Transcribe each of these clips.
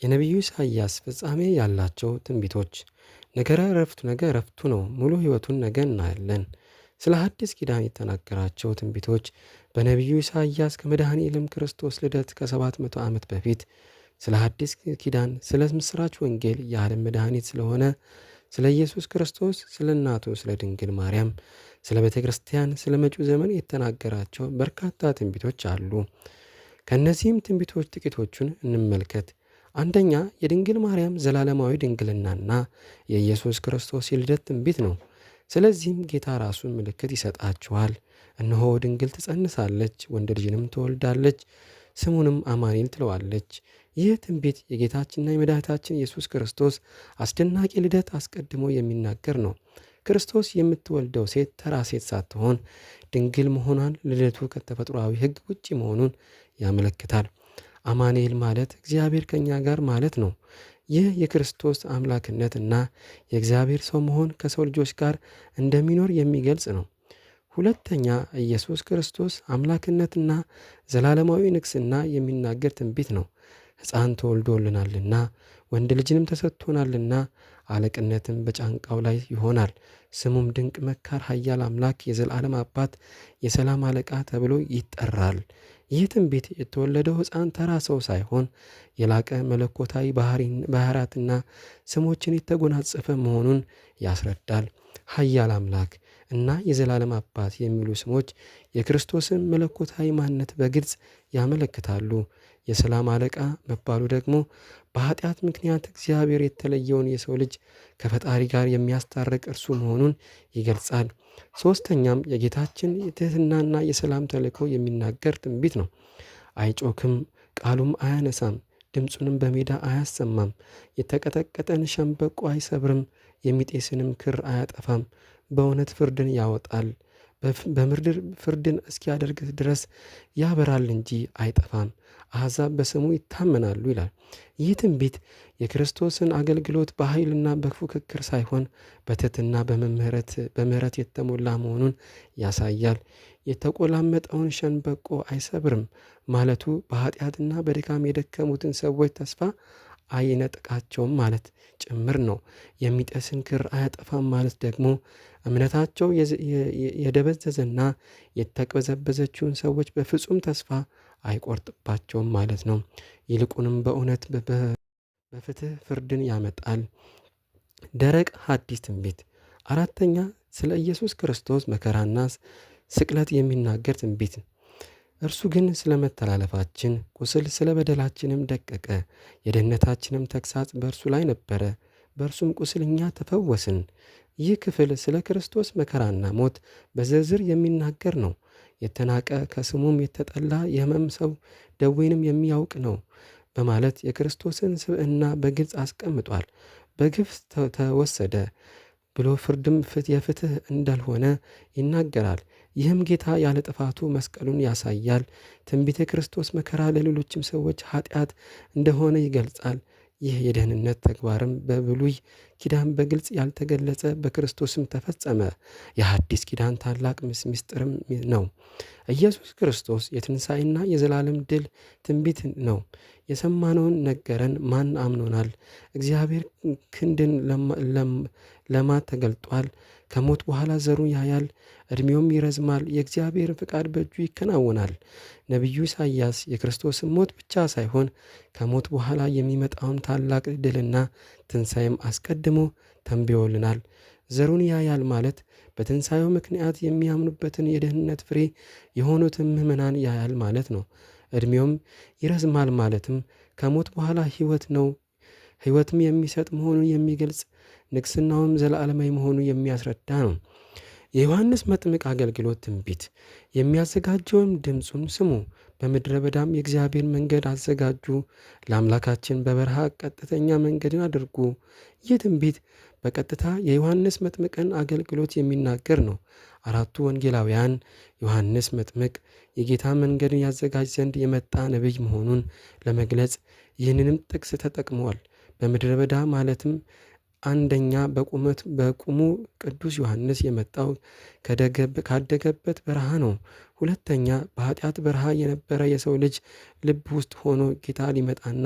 የነቢዩ ኢሳይያስ ፍጻሜ ያላቸው ትንቢቶች። ነገ እረፍቱ ነው፣ ሙሉ ሕይወቱን ነገ እናያለን። ስለ ሐዲስ ኪዳን የተናገራቸው ትንቢቶች በነቢዩ ኢሳይያስ ከመድኃኔዓለም ክርስቶስ ልደት ከ700 ዓመት በፊት ስለ ሐዲስ ኪዳን፣ ስለ ምስራች ወንጌል፣ የዓለም መድኃኒት ስለሆነ ስለ ኢየሱስ ክርስቶስ፣ ስለ እናቱ ስለ ድንግል ማርያም፣ ስለ ቤተ ክርስቲያን፣ ስለ መጪው ዘመን የተናገራቸው በርካታ ትንቢቶች አሉ። ከእነዚህም ትንቢቶች ጥቂቶቹን እንመልከት። አንደኛ፣ የድንግል ማርያም ዘላለማዊ ድንግልናና የኢየሱስ ክርስቶስ የልደት ትንቢት ነው። ስለዚህም ጌታ ራሱን ምልክት ይሰጣችኋል፣ እነሆ ድንግል ትጸንሳለች፣ ወንድ ልጅንም ትወልዳለች፣ ስሙንም አማኑኤል ትለዋለች። ይህ ትንቢት የጌታችንና የመድኃኒታችን ኢየሱስ ክርስቶስ አስደናቂ ልደት አስቀድሞ የሚናገር ነው። ክርስቶስ የምትወልደው ሴት ተራ ሴት ሳትሆን ድንግል መሆኗን፣ ልደቱ ከተፈጥሯዊ ሕግ ውጪ መሆኑን ያመለክታል። አማኑኤል ማለት እግዚአብሔር ከኛ ጋር ማለት ነው። ይህ የክርስቶስ አምላክነት እና የእግዚአብሔር ሰው መሆን ከሰው ልጆች ጋር እንደሚኖር የሚገልጽ ነው። ሁለተኛ፣ ኢየሱስ ክርስቶስ አምላክነትና ዘላለማዊ ንግስና የሚናገር ትንቢት ነው። ሕፃን ተወልዶልናልና ወንድ ልጅንም ተሰጥቶናልና አለቅነትም በጫንቃው ላይ ይሆናል። ስሙም ድንቅ መካር፣ ኃያል አምላክ፣ የዘላለም አባት፣ የሰላም አለቃ ተብሎ ይጠራል። ይህ ትንቢት የተወለደው ሕፃን ተራ ሰው ሳይሆን የላቀ መለኮታዊ ባህሪያትና ስሞችን የተጎናጸፈ መሆኑን ያስረዳል። ኃያል አምላክ እና የዘላለም አባት የሚሉ ስሞች የክርስቶስን መለኮታዊ ማንነት በግልጽ ያመለክታሉ። የሰላም አለቃ መባሉ ደግሞ በኃጢአት ምክንያት እግዚአብሔር የተለየውን የሰው ልጅ ከፈጣሪ ጋር የሚያስታርቅ እርሱ መሆኑን ይገልጻል። ሶስተኛም የጌታችን የትህትናና የሰላም ተልእኮ የሚናገር ትንቢት ነው። አይጮክም፣ ቃሉም አያነሳም፣ ድምፁንም በሜዳ አያሰማም፣ የተቀጠቀጠን ሸምበቆ አይሰብርም፣ የሚጤስንም ክር አያጠፋም፣ በእውነት ፍርድን ያወጣል፣ በምድር ፍርድን እስኪያደርግ ድረስ ያበራል እንጂ አይጠፋም፣ አሕዛብ በስሙ ይታመናሉ ይላል። ይህ ትንቢት የክርስቶስን አገልግሎት በኃይልና በፉክክር ሳይሆን በትህትና በምሕረት የተሞላ መሆኑን ያሳያል። የተቆላመጠውን ሸንበቆ አይሰብርም ማለቱ በኃጢአትና በድካም የደከሙትን ሰዎች ተስፋ አይነጥቃቸውም ማለት ጭምር ነው። የሚጤስን ክር አያጠፋም ማለት ደግሞ እምነታቸው የደበዘዘና የተቅበዘበዘችውን ሰዎች በፍጹም ተስፋ አይቆርጥባቸውም ማለት ነው። ይልቁንም በእውነት በፍትህ ፍርድን ያመጣል። ደረቅ ሐዲስ ትንቢት። አራተኛ፣ ስለ ኢየሱስ ክርስቶስ መከራና ስቅለት የሚናገር ትንቢት። እርሱ ግን ስለ መተላለፋችን ቁስል፣ ስለ በደላችንም ደቀቀ፣ የደህንነታችንም ተግሣጽ በእርሱ ላይ ነበረ፣ በእርሱም ቁስል እኛ ተፈወስን። ይህ ክፍል ስለ ክርስቶስ መከራና ሞት በዝርዝር የሚናገር ነው። የተናቀ ከስሙም የተጠላ የሕመም ሰው ደዌንም የሚያውቅ ነው በማለት የክርስቶስን ስብዕና በግልጽ አስቀምጧል። በግፍ ተወሰደ ብሎ ፍርድም የፍትህ እንዳልሆነ ይናገራል። ይህም ጌታ ያለ ጥፋቱ መስቀሉን ያሳያል። ትንቢተ ክርስቶስ መከራ ለሌሎችም ሰዎች ኃጢአት እንደሆነ ይገልጻል። ይህ የደህንነት ተግባርም በብሉይ ኪዳን በግልጽ ያልተገለጸ በክርስቶስም ተፈጸመ። የሐዲስ ኪዳን ታላቅ ምስጢርም ነው። ኢየሱስ ክርስቶስ የትንሣኤና የዘላለም ድል ትንቢት ነው። የሰማነውን ነገረን፣ ማን አምኖናል? እግዚአብሔር ክንድን ለማ ተገልጧል። ከሞት በኋላ ዘሩን ያያል፣ ዕድሜውም ይረዝማል፣ የእግዚአብሔርን ፍቃድ በእጁ ይከናወናል። ነቢዩ ኢሳይያስ የክርስቶስን ሞት ብቻ ሳይሆን ከሞት በኋላ የሚመጣውን ታላቅ ድልና ትንሣኤም አስቀድሞ ተንብዮልናል። ዘሩን ያያል ማለት በትንሣኤው ምክንያት የሚያምኑበትን የደህንነት ፍሬ የሆኑትን ምዕመናን ያያል ማለት ነው። ዕድሜውም ይረዝማል ማለትም ከሞት በኋላ ሕይወት ነው፣ ሕይወትም የሚሰጥ መሆኑን የሚገልጽ ንግሥናውም ዘላለማዊ መሆኑን የሚያስረዳ ነው። የዮሐንስ መጥምቅ አገልግሎት ትንቢት። የሚያዘጋጀውም ድምፁን ስሙ፣ በምድረ በዳም የእግዚአብሔር መንገድ አዘጋጁ፣ ለአምላካችን በበረሃ ቀጥተኛ መንገድን አድርጉ። ይህ ትንቢት በቀጥታ የዮሐንስ መጥምቅን አገልግሎት የሚናገር ነው። አራቱ ወንጌላውያን ዮሐንስ መጥምቅ የጌታ መንገድን ያዘጋጅ ዘንድ የመጣ ነቢይ መሆኑን ለመግለጽ ይህንንም ጥቅስ ተጠቅመዋል። በምድረ በዳ ማለትም አንደኛ በቁሙ ቅዱስ ዮሐንስ የመጣው ካደገበት በረሃ ነው። ሁለተኛ በኃጢአት በረሃ የነበረ የሰው ልጅ ልብ ውስጥ ሆኖ ጌታ ሊመጣና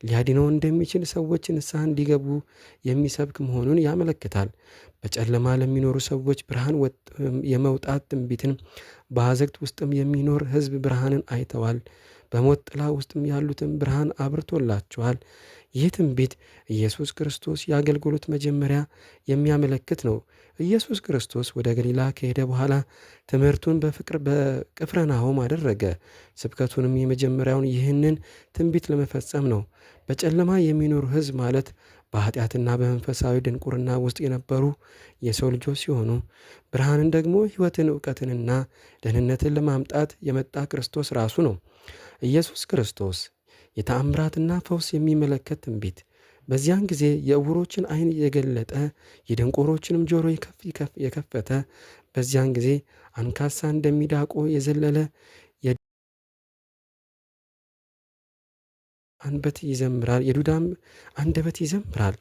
ሊያድነው እንደሚችል ሰዎች ንስሐ እንዲገቡ የሚሰብክ መሆኑን ያመለክታል። በጨለማ ለሚኖሩ ሰዎች ብርሃን የመውጣት ትንቢትን፣ በአዘቅት ውስጥም የሚኖር ሕዝብ ብርሃንን አይተዋል። በሞት ጥላ ውስጥም ያሉትን ብርሃን አብርቶላቸዋል። ይህ ትንቢት ኢየሱስ ክርስቶስ የአገልግሎት መጀመሪያ የሚያመለክት ነው። ኢየሱስ ክርስቶስ ወደ ገሊላ ከሄደ በኋላ ትምህርቱን በቅፍርናሆም አደረገ። ስብከቱንም የመጀመሪያውን ይህንን ትንቢት ለመፈጸም ነው። በጨለማ የሚኖሩ ሕዝብ ማለት በኃጢአትና በመንፈሳዊ ድንቁርና ውስጥ የነበሩ የሰው ልጆች ሲሆኑ፣ ብርሃንን ደግሞ ሕይወትን፣ እውቀትንና ደህንነትን ለማምጣት የመጣ ክርስቶስ ራሱ ነው። ኢየሱስ ክርስቶስ የተአምራትና ፈውስ የሚመለከት ትንቢት። በዚያን ጊዜ የዕውሮችን ዓይን የገለጠ የደንቆሮችንም ጆሮ የከፈተ፣ በዚያን ጊዜ አንካሳ እንደሚዳቆ የዘለለ የዱዳም አንደበት ይዘምራል።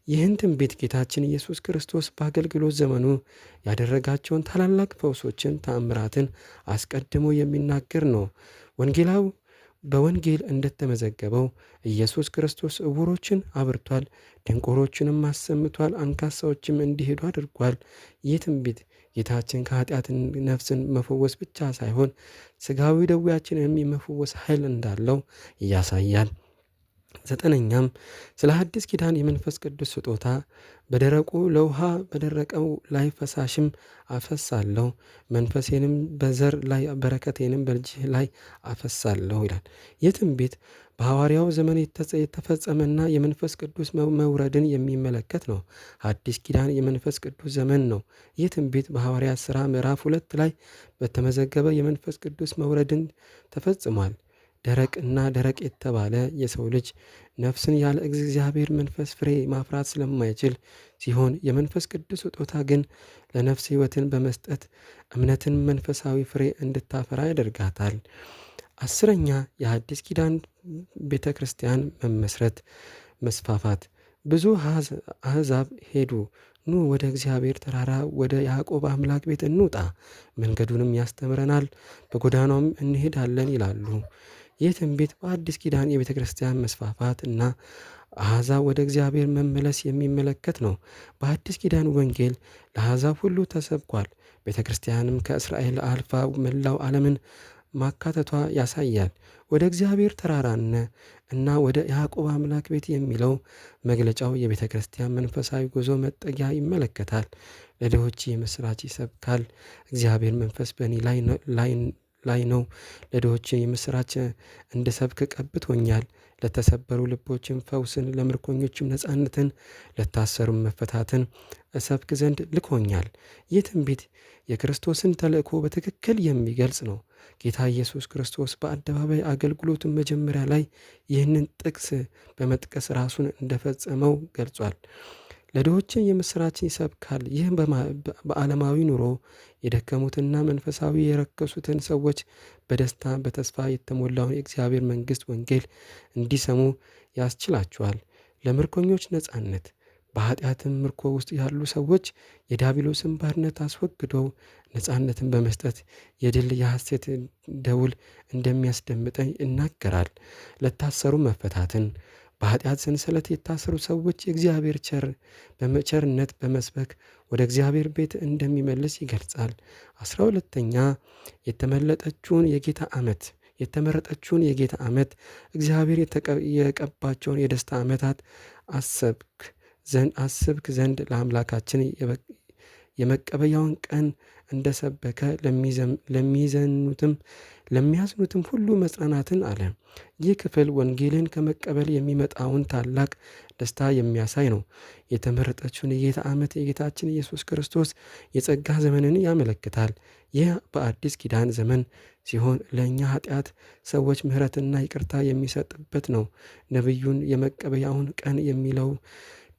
ይህን ትንቢት ጌታችን ኢየሱስ ክርስቶስ በአገልግሎት ዘመኑ ያደረጋቸውን ታላላቅ ፈውሶችን፣ ተአምራትን አስቀድሞ የሚናገር ነው። በወንጌል እንደተመዘገበው ኢየሱስ ክርስቶስ ዕውሮችን አብርቷል፣ ድንቆሮችንም አሰምቷል፣ አንካሳዎችም እንዲሄዱ አድርጓል። ይህ ትንቢት ጌታችን ከኃጢአት ነፍስን መፈወስ ብቻ ሳይሆን ሥጋዊ ደዌያችንንም የመፈወስ ኃይል እንዳለው ያሳያል። ዘጠነኛም ስለ አዲስ ኪዳን የመንፈስ ቅዱስ ስጦታ። በደረቁ ለውሃ በደረቀው ላይ ፈሳሽም አፈሳለሁ፣ መንፈሴንም በዘር ላይ በረከቴንም በልጅህ ላይ አፈሳለሁ ይላል። ይህ ትንቢት በሐዋርያው ዘመን የተፈጸመና የመንፈስ ቅዱስ መውረድን የሚመለከት ነው። አዲስ ኪዳን የመንፈስ ቅዱስ ዘመን ነው። ይህ ትንቢት በሐዋርያት ሥራ ምዕራፍ 2 ላይ በተመዘገበ የመንፈስ ቅዱስ መውረድን ተፈጽሟል። ደረቅ የተባለ የሰው ልጅ ነፍስን ያለ እግዚአብሔር መንፈስ ፍሬ ማፍራት ስለማይችል ሲሆን፣ የመንፈስ ቅዱስ ስጦታ ግን ለነፍስ ሕይወትን በመስጠት እምነትን፣ መንፈሳዊ ፍሬ እንድታፈራ ያደርጋታል። አስረኛ የአዲስ ኪዳን ቤተ ክርስቲያን መስፋፋት። ብዙ አሕዛብ ሄዱ፣ ኑ ወደ እግዚአብሔር ተራራ ወደ ያዕቆብ አምላክ ቤት እንውጣ፣ መንገዱንም ያስተምረናል፣ በጎዳናውም እንሄዳለን ይላሉ። ይህ ትንቢት በአዲስ ኪዳን የቤተ ክርስቲያን መስፋፋት እና አሕዛብ ወደ እግዚአብሔር መመለስ የሚመለከት ነው። በአዲስ ኪዳን ወንጌል ለአሕዛብ ሁሉ ተሰብኳል። ቤተ ክርስቲያንም ከእስራኤል አልፋ መላው ዓለምን ማካተቷ ያሳያል። ወደ እግዚአብሔር ተራራነ እና ወደ ያዕቆብ አምላክ ቤት የሚለው መግለጫው የቤተ ክርስቲያን መንፈሳዊ ጉዞ መጠጊያ ይመለከታል። ለድሆች የምሥራች ይሰብካል። እግዚአብሔር መንፈስ በእኔ ላይ ነው፣ ለድሆች የምሥራች እንድሰብክ ቀብቶኛል፣ ለተሰበሩ ልቦችም ፈውስን፣ ለምርኮኞችም ነፃነትን፣ ለታሰሩም መፈታትን እሰብክ ዘንድ ልኮኛል። ይህ ትንቢት የክርስቶስን ተልእኮ በትክክል የሚገልጽ ነው። ጌታ ኢየሱስ ክርስቶስ በአደባባይ አገልግሎቱን መጀመሪያ ላይ ይህንን ጥቅስ በመጥቀስ ራሱን እንደፈጸመው ገልጿል። ለድሆችን የምሥራችን ይሰብካል። ይህም በዓለማዊ ኑሮ የደከሙትና መንፈሳዊ የረከሱትን ሰዎች በደስታ በተስፋ የተሞላውን የእግዚአብሔር መንግሥት ወንጌል እንዲሰሙ ያስችላቸዋል። ለምርኮኞች ነፃነት። በኃጢአትም ምርኮ ውስጥ ያሉ ሰዎች የዲያብሎስን ባርነት አስወግደው ነፃነትን በመስጠት የድል የሐሴት ደውል እንደሚያስደምጠኝ ይናገራል። ለታሰሩ መፈታትን። በኃጢአት ሰንሰለት የታሰሩ ሰዎች የእግዚአብሔር ቸርነት በመስበክ ወደ እግዚአብሔር ቤት እንደሚመልስ ይገልጻል። 12ኛ የተመረጠችውን የጌታ ዓመት እግዚአብሔር የቀባቸውን የደስታ ዓመታት አስብክ ዘንድ ለአምላካችን የመቀበያውን ቀን እንደሰበከ ለሚያዝኑትም ሁሉ መጽናናትን አለ። ይህ ክፍል ወንጌልን ከመቀበል የሚመጣውን ታላቅ ደስታ የሚያሳይ ነው። የተመረጠችውን የጌታ ዓመት የጌታችን ኢየሱስ ክርስቶስ የጸጋ ዘመንን ያመለክታል። ይህ በአዲስ ኪዳን ዘመን ሲሆን ለእኛ ኃጢአት ሰዎች ምሕረትና ይቅርታ የሚሰጥበት ነው። ነቢዩን የመቀበያውን ቀን የሚለው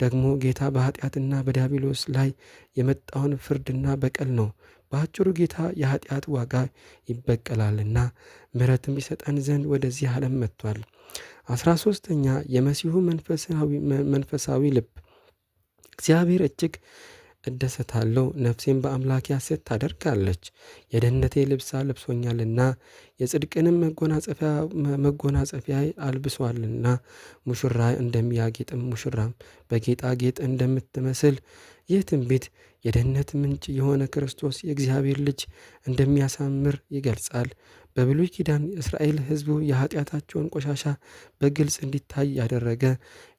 ደግሞ ጌታ በኃጢአትና በዲያብሎስ ላይ የመጣውን ፍርድና በቀል ነው። በአጭሩ ጌታ የኃጢአት ዋጋ ይበቀላልና ምሕረትም ይሰጠን ዘንድ ወደዚህ ዓለም መጥቷል። 13ኛ የመሲሁ መንፈሳዊ ልብ። እግዚአብሔር እጅግ እደሰታለሁ፣ ነፍሴም በአምላኬ ሐሴት ታደርጋለች። የደህንነቴ ልብስ ለብሶኛልና የጽድቅንም መጎናጸፊያ አልብሷልና። ሙሽራ እንደሚያጌጥም ሙሽራም በጌጣጌጥ እንደምትመስል ይህ ትንቢት የደህንነት ምንጭ የሆነ ክርስቶስ የእግዚአብሔር ልጅ እንደሚያሳምር ይገልጻል። በብሉይ ኪዳን እስራኤል ሕዝቡ የኃጢአታቸውን ቆሻሻ በግልጽ እንዲታይ ያደረገ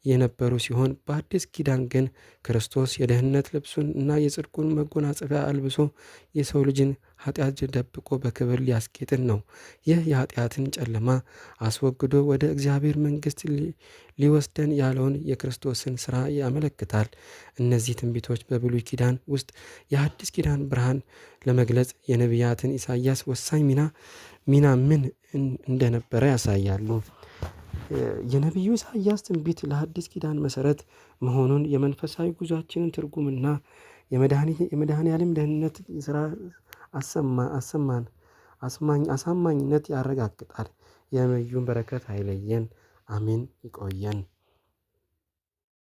የነበሩ ሲሆን በአዲስ ኪዳን ግን ክርስቶስ የደህንነት ልብሱን እና የጽድቁን መጎናጸፊያ አልብሶ የሰው ልጅን ኃጢአት ደብቆ በክብር ሊያስጌጥን ነው። ይህ የኃጢአትን ጨለማ አስወግዶ ወደ እግዚአብሔር መንግሥት ሊወስደን ያለውን የክርስቶስን ሥራ ያመለክታል። እነዚህ ትንቢቶች በብሉይ ኪዳን ውስጥ የአዲስ ኪዳን ብርሃን ለመግለጽ የነቢያትን ኢሳይያስ ወሳኝ ሚና ምን እንደነበረ ያሳያሉ። የነቢዩ ኢሳይያስ ትንቢት ለአዲስ ኪዳን መሠረት መሆኑን የመንፈሳዊ ጉዟችንን ትርጉምና የመድኃኔዓለም ደህንነት ሥራ አሳማኝነት ያረጋግጣል። የነቢዩን በረከት አይለየን። አሜን። ይቆየን።